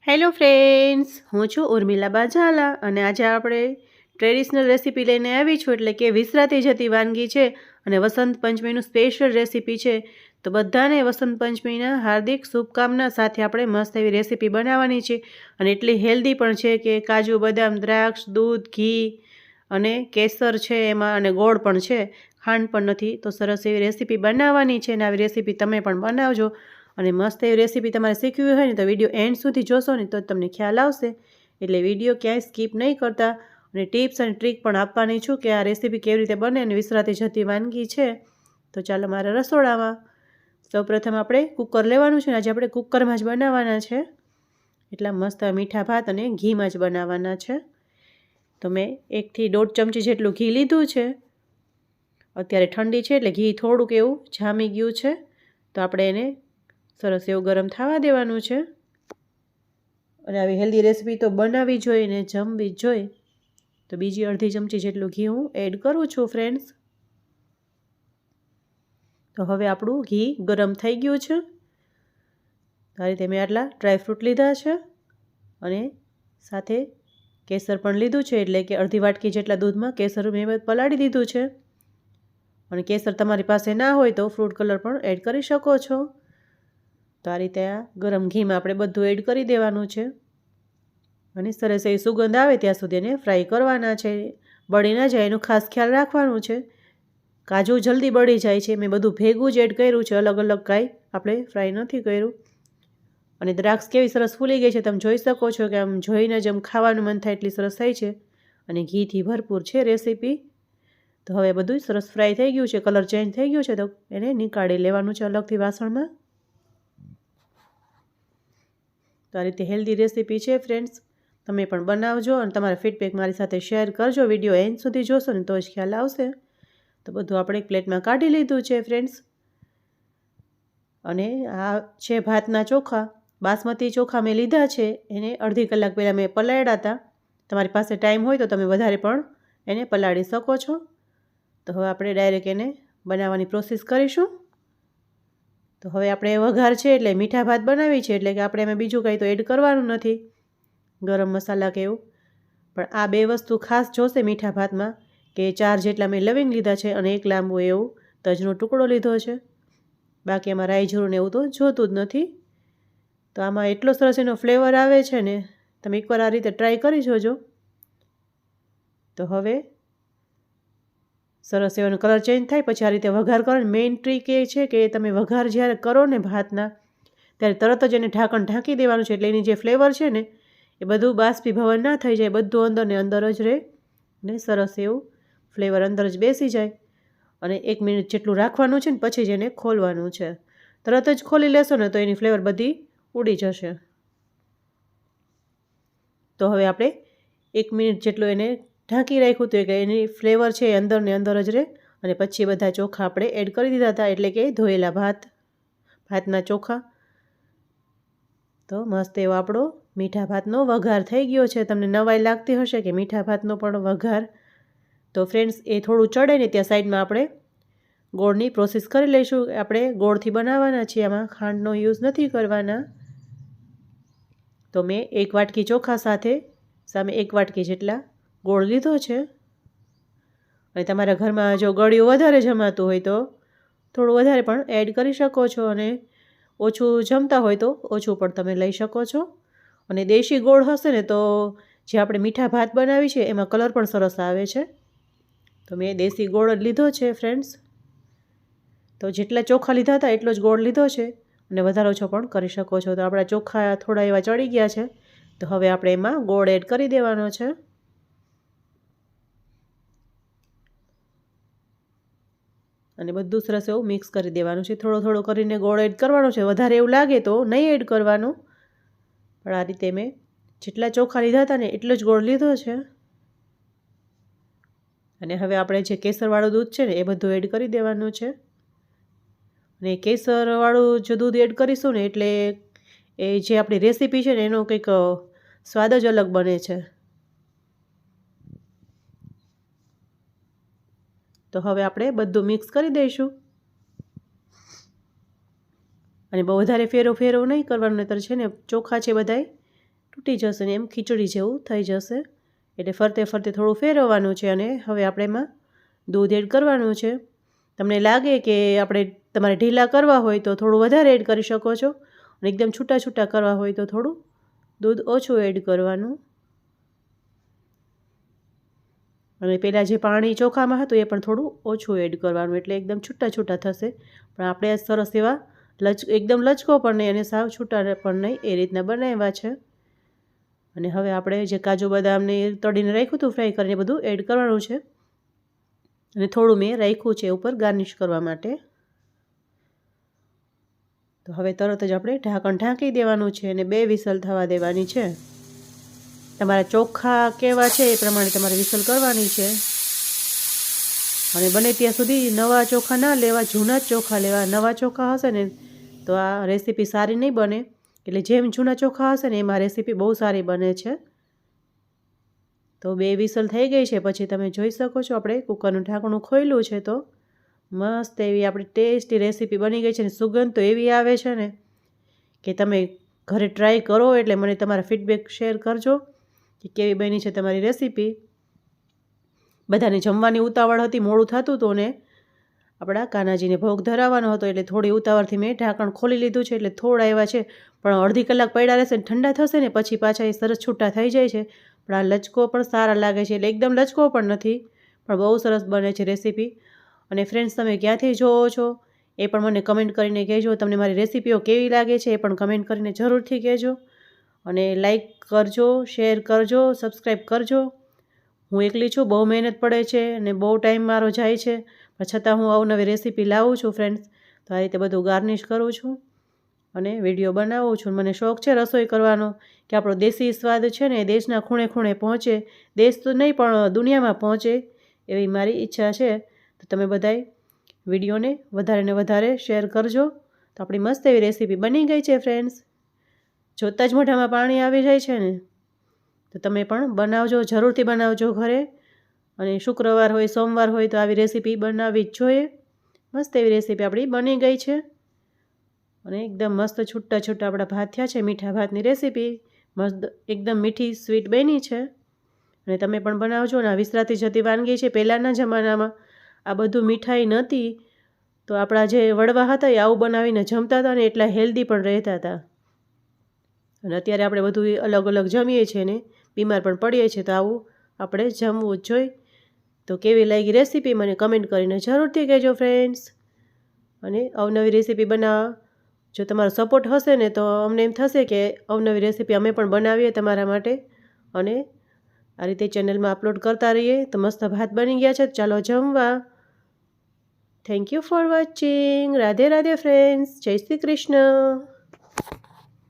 Hello friends, હું છું ઉર્મિલા બાજાલા અને આજે આપણે ટ્રેડિશનલ રેસીપી લઈને આવી છું, એટલે કે વિસરાતી જતી વાનગી છે અને વસંત પંચમીનું સ્પેશિયલ રેસીપી છે. તો બધાને વસંત પંચમીના હાર્દિક શુભકામના સાથે આપણે મસ્ત એવી રેસીપી બનાવવાની છે અને એટલી હેલ્ધી પણ છે કે કાજુ, બદામ, દ્રાક્ષ, દૂધ, ઘી અને કેસર છે એમાં અને ગોળ પણ છે, ખાંડ પણ નથી. તો સરસ એવી રેસીપી બનાવવાની છે અને આવી રેસીપી તમે પણ બનાવજો. અને મસ્ત એવી રેસીપી તમારે શીખવી હોય ને તો વિડીયો એન્ડ સુધી જોશો ને તો તમને ખ્યાલ આવશે, એટલે વિડીયો ક્યાંય સ્કીપ નહીં કરતા. અને ટિપ્સ અને ટ્રીક પણ આપવાની છું કે આ રેસીપી કેવી રીતે બને અને વિસરાતી જતી વાનગી છે. તો ચાલો મારા રસોડામાં. સૌપ્રથમ આપણે કુકર લેવાનું છે ને આજે આપણે કુકરમાં જ બનાવવાના છે, એટલા મસ્ત મીઠા ભાત અને ઘીમાં જ બનાવવાના છે. તો મેં 1 થી 1.5 ચમચી જેટલું ઘી લીધું છે. અત્યારે ઠંડી છે એટલે ઘી થોડુંક એવું જામી ગયું છે, તો આપણે એને સરસ એવું ગરમ થવા દેવાનું છે. અને આવી હેલ્ધી રેસીપી તો બનાવવી જોઈએ ને જમવી જ જોઈએ. તો બીજી અડધી ચમચી જેટલું ઘી હું એડ કરું છું ફ્રેન્ડ્સ. તો હવે આપણું ઘી ગરમ થઈ ગયું છે. આ રીતે મેં આટલા ડ્રાયફ્રૂટ લીધા છે અને સાથે કેસર પણ લીધું છે, એટલે કે અડધી વાટકી જેટલા દૂધમાં કેસર મેં પલાળી દીધું છે. અને કેસર તમારી પાસે ના હોય તો ફ્રૂટ કલર પણ એડ કરી શકો છો. તો આ રીતે આ ગરમ ઘીમાં આપણે બધું એડ કરી દેવાનું છે અને સરસ એવી સુગંધ આવે ત્યાં સુધી એને ફ્રાય કરવાના છે. બળી ના જાય એનું ખાસ ખ્યાલ રાખવાનું છે. કાજુ જલ્દી બળી જાય છે, મેં બધું ભેગું જ એડ કર્યું છે, અલગ અલગ કાંઈ આપણે ફ્રાય નથી કર્યું. અને દ્રાક્ષ કેવી સરસ ફૂલી ગઈ છે, તમે જોઈ શકો છો કે આમ જોઈને જ આમ ખાવાનું મન થાય એટલી સરસ થઈ છે અને ઘીથી ભરપૂર છે રેસીપી. તો હવે બધું સરસ ફ્રાય થઈ ગયું છે, કલર ચેન્જ થઈ ગયો છે, તો એને નીકાળી લેવાનું છે અલગથી વાસણમાં. તો આ રીતે હેલ્ધી રેસીપી છે ફ્રેન્ડ્સ, તમે પણ બનાવજો અને તમારા ફીડબેક મારી સાથે શેર કરજો. વિડીયો એન્ડ સુધી જોશો ને તો જ ખ્યાલ આવશે. તો બધું આપણે એક પ્લેટમાં કાઢી લીધું છે ફ્રેન્ડ્સ. અને આ છે ભાતના ચોખા, બાસમતી ચોખા મેં લીધા છે, એને અડધી કલાક પહેલાં મેં પલાળ્યા હતા. તમારી પાસે ટાઈમ હોય તો તમે વધારે પણ એને પલાળી શકો છો. તો હવે આપણે ડાયરેક્ટ એને બનાવવાની પ્રોસેસ કરીશું. તો હવે આપણે વઘાર છે એટલે મીઠા ભાત બનાવી છે, એટલે કે આપણે એમાં બીજું કંઈ તો એડ કરવાનું નથી, ગરમ મસાલા કે એવું. પણ આ 2 વસ્તુ ખાસ જોશે મીઠા ભાતમાં, કે 4 જેટલા મેં લવિંગ લીધા છે અને 1 લાંબુ એવું તજનો ટુકડો લીધો છે. બાકી એમાં રાઈ જીરું ને એવું તો જોતું જ નથી. તો આમાં એટલો સરસ એનો ફ્લેવર આવે છે ને, તમે એકવાર આ રીતે ટ્રાય કરી જોજો. તો હવે સરસ એવાનો કલર ચેન્જ થાય પછી આ રીતે વઘાર કરો. મેઇન ટ્રીક એ છે કે તમે વઘાર જ્યારે કરો ને ભાતના, ત્યારે તરત જ એને ઢાંકણ ઢાંકી દેવાનું છે, એટલે એની જે ફ્લેવર છે ને એ બધું બાષ્પીભવન ના થઈ જાય, બધું અંદર ને અંદર જ રહે ને સરસ એવું ફ્લેવર અંદર જ બેસી જાય. અને 1 મિનિટ જેટલું રાખવાનું છે ને પછી જ એને ખોલવાનું છે. તરત જ ખોલી લેશો ને તો એની ફ્લેવર બધી ઉડી જશે. તો હવે આપણે 1 મિનિટ જેટલું એને ઢાંકી રાખ્યું હતું કે એની ફ્લેવર છે એ અંદર ને અંદર જ રહે. અને પછી બધા ચોખા આપણે એડ કરી દીધા હતા, એટલે કે ધોયેલા ભાતના ચોખા. તો મસ્ત એવો આપણો મીઠા ભાતનો વઘાર થઈ ગયો છે. તમને નવાઈ લાગતી હશે કે મીઠા ભાતનો પણ વઘાર. તો ફ્રેન્ડ્સ એ થોડું ચડે ને ત્યાં સાઈડમાં આપણે ગોળની પ્રોસેસ કરી લઈશું. આપણે ગોળથી બનાવવાના છીએ, આમાં ખાંડનો યુઝ નથી કરવાના. તો મેં 1 વાટકી ચોખા સાથે સામે 1 વાટકી જેટલા ગોળ લીધો છે. અને તમારા ઘરમાં જો ગળ્યું વધારે જમાતું હોય તો થોડું વધારે પણ એડ કરી શકો છો, અને ઓછું જમતા હોય તો ઓછું પણ તમે લઈ શકો છો. અને દેશી ગોળ હશે ને તો જે આપણે મીઠા ભાત બનાવી છે એમાં કલર પણ સરસ આવે છે. તો મેં દેશી ગોળ જ લીધો છે ફ્રેન્ડ્સ. તો જેટલા ચોખા લીધા હતા એટલો જ ગોળ લીધો છે, અને વધારે ઓછો પણ કરી શકો છો. તો આપણા ચોખા થોડા એવા ચડી ગયા છે, તો હવે આપણે એમાં ગોળ એડ કરી દેવાનો છે. અને બધું સરસ એવું મિક્સ કરી દેવાનું છે. થોડો થોડો કરીને ગોળ એડ કરવાનો છે, વધારે એવું લાગે તો નહીં એડ કરવાનું. પણ આ રીતે મેં જેટલા ચોખા લીધા હતા ને એટલો જ ગોળ લીધો છે. અને હવે આપણે જે કેસરવાળું દૂધ છે ને એ બધું એડ કરી દેવાનું છે. અને કેસરવાળું જો દૂધ એડ કરીશું ને એટલે એ જે આપણી રેસીપી છે ને એનો કંઈક સ્વાદ જ અલગ બને છે. તો હવે આપણે બધું મિક્સ કરી દઈશું. અને બહુ વધારે ફેરો નહીં કરવાનો, નહીંતર છે ને ચોખા છે બધાય તૂટી જશે ને એમ ખીચડી જેવું થઈ જશે. એટલે ફરતે ફરતે થોડું ફેરવવાનું છે અને હવે આપણે એમાં દૂધ એડ કરવાનું છે. તમને લાગે કે આપણે તમારે ઢીલા કરવા હોય તો થોડું વધારે એડ કરી શકો છો અને એકદમ છૂટા છૂટા કરવા હોય તો થોડું દૂધ ઓછું એડ કરવાનું. અને પહેલાં જે પાણી ચોખામાં હતું એ પણ થોડું ઓછું એડ કરવાનું એટલે એકદમ છૂટા છૂટા થશે. પણ આપણે સરસ એવા એકદમ લચકો પણ નહીં અને સાવ છૂટા પણ નહીં એ રીતના બનાવ્યા છે. અને હવે આપણે જે કાજુ બદામને તળીને રાખ્યું હતું ફ્રાય કરીને બધું એડ કરવાનું છે અને થોડું મેં રાખ્યું છે ઉપર ગાર્નિશ કરવા માટે. તો હવે તરત જ આપણે ઢાંકણ ઢાંકી દેવાનું છે અને 2 વિસલ થવા દેવાની છે. તમારા ચોખા કેવા છે એ પ્રમાણે તમારે વિસલ કરવાની છે. અને બને ત્યાં સુધી નવા ચોખા ના લેવા, જૂના જ ચોખા લેવા. નવા ચોખા હશે ને તો આ રેસીપી સારી નહીં બને. એટલે જેમ જૂના ચોખા હશે ને એમાં રેસીપી બહુ સારી બને છે. તો 2 વિસલ થઈ ગઈ છે. પછી તમે જોઈ શકો છો આપણે કુકરનું ઢાંકણું ખોલ્યું છે તો મસ્ત એવી આપણી ટેસ્ટી રેસીપી બની ગઈ છે. અને સુગંધ તો એવી આવે છે ને કે તમે ઘરે ટ્રાય કરો એટલે મને તમારા ફીડબેક શેર કરજો કે કેવી બની છે તમારી રેસીપી. બધાને જમવાની ઉતાવળ હતી, મોડું થતું હતું ને આપણા કાનાજીને ભોગ ધરાવવાનો હતો એટલે થોડી ઉતાવળથી મેં ઢાંકણ ખોલી લીધું છે. એટલે થોડા એવા છે પણ અડધી કલાક પડ્યા રહેશે ને ઠંડા થશે ને પછી પાછા એ સરસ છૂટા થઈ જાય છે. પણ આ લચકો પણ સારા લાગે છે. એટલે એકદમ લચકો પણ નથી પણ બહુ સરસ બને છે રેસીપી. અને ફ્રેન્ડ્સ તમે ક્યાંથી જોવો છો એ પણ મને કમેન્ટ કરીને કહેજો. તમને મારી રેસીપીઓ કેવી લાગે છે એ પણ કમેન્ટ કરીને જરૂરથી કહેજો. અને લાઈક કરજો, શેર કરજો, સબસ્ક્રાઈબ કરજો. હું એકલી છું, બહુ મહેનત પડે છે અને બહુ ટાઈમ મારો જાય છે પણ છતાં હું અવનવી રેસીપી લાવું છું ફ્રેન્ડ્સ. તો આ રીતે બધું ગાર્નિશ કરું છું અને વિડીયો બનાવું છું. મને શોખ છે રસોઈ કરવાનો કે આપણો દેશી સ્વાદ છે ને એ દેશના ખૂણે ખૂણે પહોંચે. દેશ તો નહીં પણ દુનિયામાં પહોંચે એવી મારી ઈચ્છા છે. તો તમે બધાય વિડીયોને વધારે ને વધારે શેર કરજો. તો આપણી મસ્ત એવી રેસીપી બની ગઈ છે ફ્રેન્ડ્સ. જોતાં જ મોઢામાં પાણી આવી જાય છે ને. તો તમે પણ બનાવજો, જરૂરથી બનાવજો ઘરે. અને શુક્રવાર હોય, સોમવાર હોય તો આવી રેસીપી બનાવવી જ જોઈએ. મસ્ત એવી રેસીપી આપણી બની ગઈ છે અને એકદમ મસ્ત છૂટા છૂટા આપણા ભાત થયા છે. મીઠા ભાતની રેસીપી મસ્ત એકદમ મીઠી સ્વીટ બની છે. અને તમે પણ બનાવજો. અને આ વિસરાતી જતી વાનગી છે. પહેલાંના જમાનામાં આ બધું મીઠાઈ નહોતી તો આપણા જે વડવા હતા એ આવું બનાવીને જમતા હતા ને એટલા હેલ્ધી પણ રહેતા હતા. અને અત્યારે આપણે બધું અલગ અલગ જમીએ છીએ ને બીમાર પણ પડીએ છીએ. તો આવું આપણે જમવું જ જોઈએ. તો કેવી લાગી રેસીપી મને કમેન્ટ કરીને જરૂરથી કહેજો ફ્રેન્ડ્સ. અને અવનવી રેસીપી બનાવવા જો તમારો સપોર્ટ હશે ને તો અમને એમ થશે કે અવનવી રેસીપી અમે પણ બનાવીએ તમારા માટે અને આ રીતે ચેનલમાં અપલોડ કરતા રહીએ. તો મસ્ત ભાત બની ગયા છે, ચાલો જમવા. Thank you for watching. Radhe Radhe friends. જય શ્રી કૃષ્ણ.